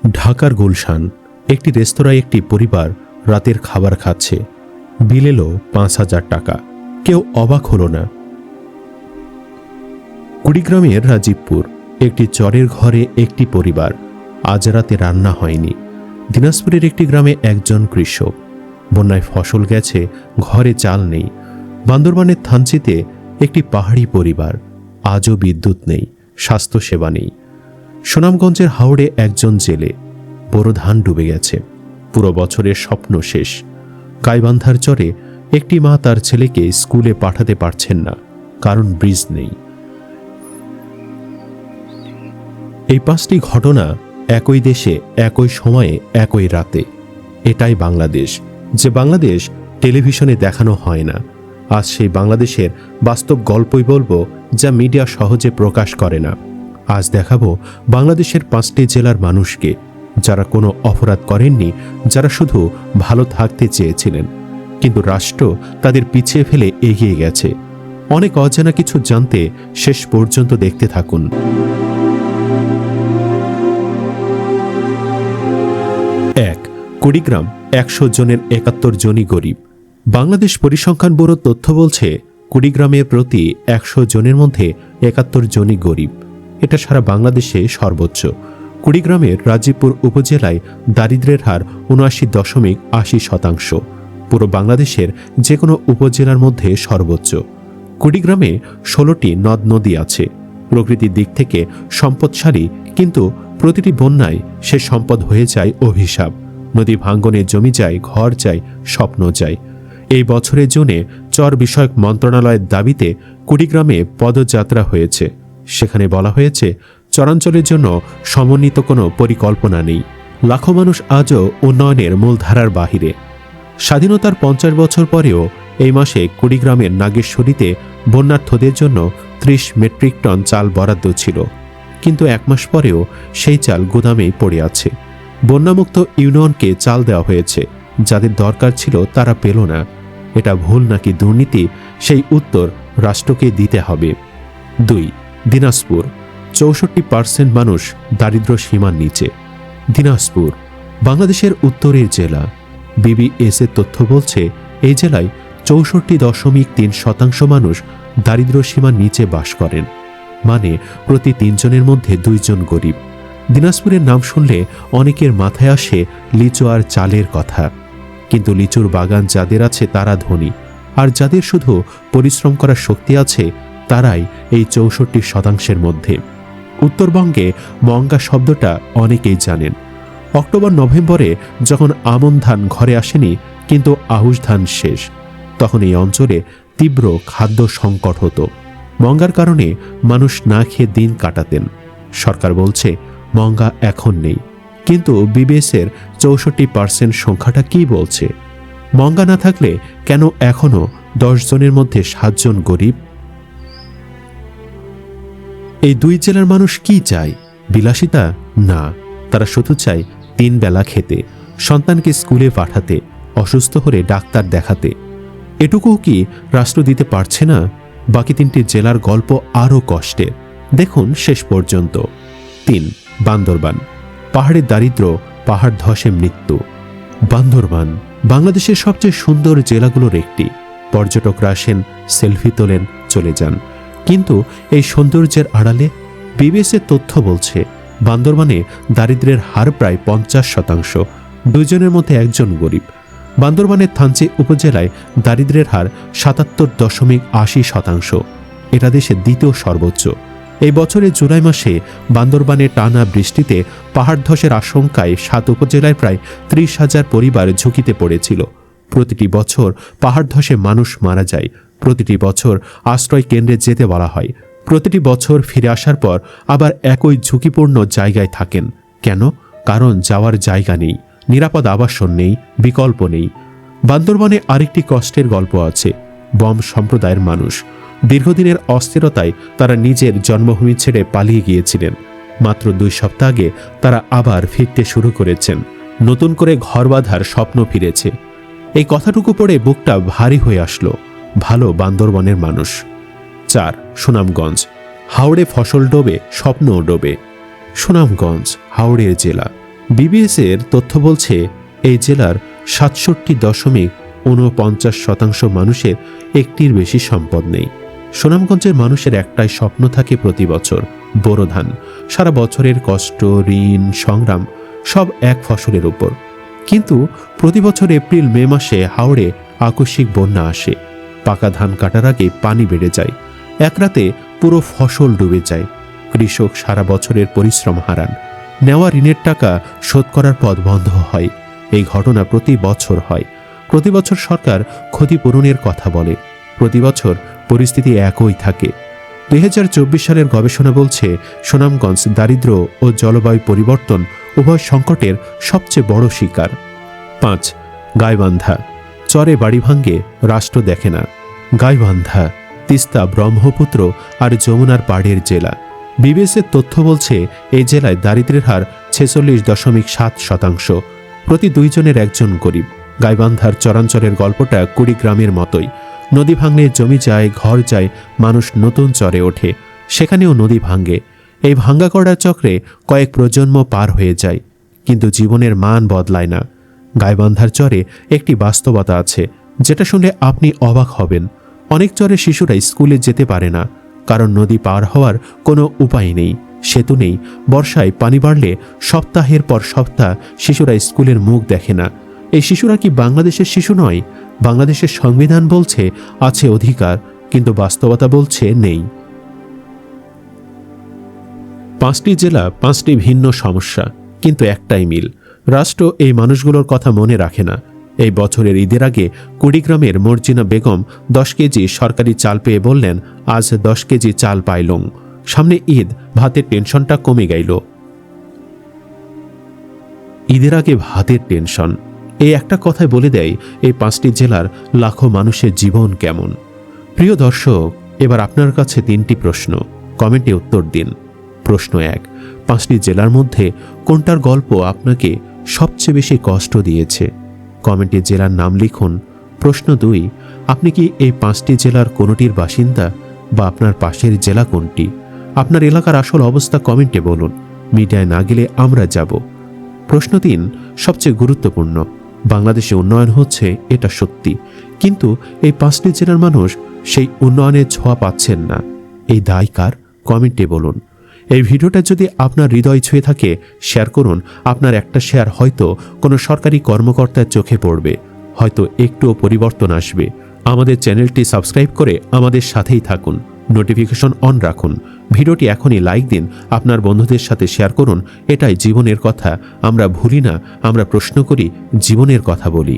ঢাকার গুলশান একটি রেস্তোরাঁয় একটি পরিবার রাতের খাবার খাচ্ছে। বিল এলো ৫,০০০ টাকা। কেউ অবাক হলো না। কুড়িগ্রামের রাজীবপুর একটি চরের ঘরে একটি পরিবার, আজ রাতে রান্না হয়নি। দিনাজপুরের একটি গ্রামে একজন কৃষক, বন্যায় ফসল গেছে, ঘরে চাল নেই। বান্দরবানের থানচিতে একটি পাহাড়ি পরিবার, আজও বিদ্যুৎ নেই, স্বাস্থ্যসেবা নেই। সুনামগঞ্জের হাওড়ে একজন জেলে, বড় ধান ডুবে গেছে, পুরো বছরের স্বপ্ন শেষ। গাইবান্ধার চরে একটি মা তার ছেলেকে স্কুলে পাঠাতে পারছেন না, কারণ ব্রিজ নেই। এই ৫টি ঘটনা একই দেশে, একই সময়ে, একই রাতে। এটাই বাংলাদেশ, যে বাংলাদেশ টেলিভিশনে দেখানো হয় না। আজ সেই বাংলাদেশের বাস্তব গল্পই বলবো, যা মিডিয়া সহজে প্রকাশ করে না। আজ দেখাবো বাংলাদেশের 5টি জেলার মানুষকে, যারা কোনো অপরাধ করেননি, যারা শুধু ভালো থাকতে চেয়েছিলেন, কিন্তু রাষ্ট্র তাদের পিছিয়ে ফেলে এগিয়ে গেছে। অনেক অজানা কিছু জানতে শেষ পর্যন্ত দেখতে থাকুন। এক, কুড়িগ্রাম 100 জনের 71 জনই গরিব। বাংলাদেশ পরিসংখ্যান ব্যুরোর তথ্য বলছে, কুড়িগ্রামের প্রতি 100 জনের মধ্যে 71 জনই গরিব। এটা সারা বাংলাদেশে সর্বোচ্চ। কুড়িগ্রামের রাজীবপুর উপজেলায় দারিদ্র্যের হার ৭৯.৮০%, পুরো বাংলাদেশের যে কোনো উপজেলার মধ্যে সর্বোচ্চ। কুড়িগ্রামে 16টি নদ নদী আছে। প্রকৃতির দিক থেকে সম্পদশালী, কিন্তু প্রতিটি বন্যায় সে সম্পদ হয়ে যায় অভিশাপ। নদী ভাঙ্গনে জমি যায়, ঘর যায়, স্বপ্ন যায়। এই বছরের জুনে চর বিষয়ক মন্ত্রণালয়ের দাবিতে কুড়িগ্রামে পদযাত্রা হয়েছে। সেখানে বলা হয়েছে, চরাঞ্চলের জন্য সমন্বিত কোনো পরিকল্পনা নেই। লাখো মানুষ আজও উন্নয়নের মূলধারার বাহিরে। স্বাধীনতার 50 বছর পরেও এই মাসে কুড়িগ্রামের নাগেশ্বরীতে বন্যার্থদের জন্য 30 মেট্রিক টন চাল বরাদ্দ ছিল, কিন্তু 1 মাস পরেও সেই চাল গুদামেই পড়ে আছে। বন্যামুক্ত ইউনিয়নকে চাল দেওয়া হয়েছে, যাদের দরকার ছিল তারা পেল না। এটা ভুল নাকি দুর্নীতি, সেই উত্তর রাষ্ট্রকে দিতে হবে। 2, দিনাজপুর 64% মানুষ দারিদ্র সীমার নিচে। দিনাজপুর বাংলাদেশের উত্তরের জেলা। বিবিএস এর তথ্য বলছে, এই জেলায় 64.3% মানুষ দারিদ্র সীমার নিচে বাস করেন, মানে প্রতি 3 জনের মধ্যে 2 জন গরিব। দিনাজপুরের নাম শুনলে অনেকের মাথায় আসে লিচু আর চালের কথা, কিন্তু লিচুর বাগান যাদের আছে তারা ধনী, আর যাদের শুধু পরিশ্রম করার শক্তি আছে তারাই এই 64% মধ্যে। উত্তরবঙ্গে মঙ্গা শব্দটা অনেকেই জানেন। অক্টোবর নভেম্বরে যখন আমন ধান ঘরে আসেনি, কিন্তু আউশ ধান শেষ, তখন এই অঞ্চলে তীব্র খাদ্য সংকট হতো। মঙ্গার কারণে মানুষ না খেয়ে দিন কাটাতেন। সরকার বলছে মঙ্গা এখন নেই, কিন্তু বিবিএসের 64% সংখ্যাটা কি বলছে? মঙ্গা না থাকলে কেন এখনো 10 জনের মধ্যে 7 জন গরিব? এই 2 জেলার মানুষ কি চায়? বিলাসিতা না, তারা শুধু চায় 3 বেলা খেতে, সন্তানকে স্কুলে পাঠাতে, অসুস্থ হলে ডাক্তার দেখাতে। এটুকুও কি রাষ্ট্র দিতে পারছে না? বাকি 3টি জেলার গল্প আরও কষ্টের, দেখুন শেষ পর্যন্ত। 3, বান্দরবান পাহাড়ের দারিদ্র্য, পাহাড় ধসে মৃত্যু। বান্দরবান বাংলাদেশের সবচেয়ে সুন্দর জেলাগুলোর একটি। পর্যটকরা আসেন, সেলফি তোলেন, চলে যান, কিন্তু এই সৌন্দর্যের আড়ালে বিবিএসের তথ্য বলছে, বান্দরবানে দারিদ্র্যের হার প্রায় 50%, 2 জনের মধ্যে 1 জন গরিব। বান্দরবানের থানচি উপজেলায় দারিদ্র্যের হার 77.80%, এটা দেশের 2য় সর্বোচ্চ। এই বছরের জুলাই মাসে বান্দরবানে টানা বৃষ্টিতে পাহাড় ধসের আশঙ্কায় 7 উপজেলায় প্রায় 30,000 পরিবার ঝুঁকিতে পড়েছিল। প্রতিটি বছর পাহাড় ধসে মানুষ মারা যায়, প্রতিটি বছর আশ্রয় কেন্দ্রে যেতে বলা হয়, প্রতিটি বছর ফিরে আসার পর আবার একই ঝুঁকিপূর্ণ জায়গায় থাকেন। কেন? কারণ যাওয়ার জায়গা নেই, নিরাপদ আবাসন নেই, বিকল্প নেই। বান্দরবানে আরেকটি কষ্টের গল্প আছে। বম সম্প্রদায়ের মানুষ দীর্ঘদিনের অস্থিরতায় তারা নিজের জন্মভূমি ছেড়ে পালিয়ে গিয়েছিলেন। মাত্র 2 সপ্তাহ আগে তারা আবার ফিরতে শুরু করেছেন, নতুন করে ঘর বাঁধার স্বপ্ন ফিরেছে। এই কথাটুকু পড়ে বুকটা ভারী হয়ে আসলো। ভালো বান্দরবানের মানুষ। 4, সুনামগঞ্জ হাওড়ে ফসল ডোবে, স্বপ্নও ডোবে। সুনামগঞ্জ হাওড়ের জেলা। বিবিএস এর তথ্য বলছে এই জেলার 67.49% মানুষের একটির বেশি সম্পদ নেই। সুনামগঞ্জের মানুষের একটাই স্বপ্ন থাকে প্রতি বছর, বোরো ধান। সারা বছরের কষ্ট, ঋণ, সংগ্রাম সব এক ফসলের উপর। কিন্তু প্রতি বছর এপ্রিল মে মাসে হাওড়ে আকস্মিক বন্যা আসে। পাকা ধান কাটার আগে পানি বেড়ে যায়, এক রাতে পুরো ফসল ডুবে যায়। কৃষক সারা বছরের পরিশ্রম হারান, নেওয়া ঋণের টাকা শোধ করার পথ বন্ধ হয়। এই ঘটনা প্রতি বছর হয়। প্রতি বছর সরকার ক্ষতিপূরণের কথা বলে, প্রতি বছর পরিস্থিতি একই থাকে। 2024 সালের গবেষণা বলছে সুনামগঞ্জ দারিদ্র্য ও জলবায়ু পরিবর্তন উভয় সংকটের সবচেয়ে বড় শিকার। 5. গাইবান্ধা। চরে বাড়ি ভাঙ্গে, রাষ্ট্র দেখে না। গাইবান্ধা তিস্তা, ব্রহ্মপুত্র আর যমুনার পাড়ের জেলা। বিবিএসের তথ্য বলছে এই জেলায় দারিদ্র্যের হার 46.7%। প্রতি 2 জনের 1 জন গরিব। গাইবান্ধার চরাঞ্চলের গল্পটা কুড়িগ্রামের মতোই। নদী ভাঙলে জমি যায়, ঘর যায়, মানুষ নতুন চরে ওঠে, সেখানেও নদী ভাঙ্গে। এই ভাঙ্গা করার চক্রে কয়েক প্রজন্ম পার হয়ে যায়, কিন্তু জীবনের মান বদলায় না। গাইবান্ধার চরে একটি বাস্তবতা আছে যেটা শুনলে আপনি অবাক হবেন। অনেক চরে শিশুরা স্কুলে যেতে পারে না, কারণ নদী পার হওয়ার কোনো উপায় নেই, সেতু নেই। বর্ষায় পানি বাড়লে সপ্তাহের পর সপ্তাহ শিশুরা স্কুলের মুখ দেখে না। এই শিশুরা কি বাংলাদেশের শিশু নয়? বাংলাদেশের সংবিধান বলছে আছে অধিকার, কিন্তু বাস্তবতা বলছে নেই। 5টি জেলা, 5টি ভিন্ন সমস্যা, কিন্তু একটাই মিল। রাষ্ট্র এই মানুষগুলোর কথা মনে রাখে না। এই বছরের ঈদের আগে কুড়িগ্রামের মর্জিনা বেগম 10 কেজি সরকারি চাল পেয়ে বললেন, আজ 10 কেজি চাল পাইলং। সামনে ঈদ, ভাতের টেনশনটা কমে গেল। ঈদের আগে ভাতের টেনশন, এই একটা কথায় বলে দেয় এই 5টি জেলার লাখো মানুষের জীবন কেমন। প্রিয় দর্শক, এবার আপনার কাছে 3টি প্রশ্ন, কমেন্টে উত্তর দিন। প্রশ্ন 1, 5টি জেলার মধ্যে কোনটার গল্প আপনাকে সবচেয়ে বেশি কষ্ট দিয়েছে? কমেন্টে জেলার নাম লিখুন। প্রশ্ন 2, আপনি কি এই 5টি জেলার কোনোটির বাসিন্দা, বা আপনার পাশের জেলা কোনটি? আপনার এলাকার আসল অবস্থা কমেন্টে বলুন, মিডিয়ায় না গেলে আমরা যাব। প্রশ্ন 3, সবচেয়ে গুরুত্বপূর্ণ, বাংলাদেশে উন্নয়ন হচ্ছে এটা সত্যি, কিন্তু এই 5টি জেলার মানুষ সেই উন্নয়নের ছোঁয়া পাচ্ছেন না। এই দায় কার? কমেন্টে বলুন। এই ভিডিওটা যদি আপনার হৃদয় ছুঁয়ে থাকে, শেয়ার করুন। আপনার একটা শেয়ার হয়তো কোনো সরকারি কর্মকর্তার চোখে পড়বে, হয়তো একটুও পরিবর্তন আসবে। আমাদের চ্যানেলটি সাবস্ক্রাইব করে আমাদের সাথেই থাকুন, নোটিফিকেশন অন রাখুন। ভিডিওটি এখনই লাইক দিন, আপনার বন্ধুদের সাথে শেয়ার করুন। এটাই জীবনের কথা। আমরা ভুলি না, আমরা প্রশ্ন করি, জীবনের কথা বলি।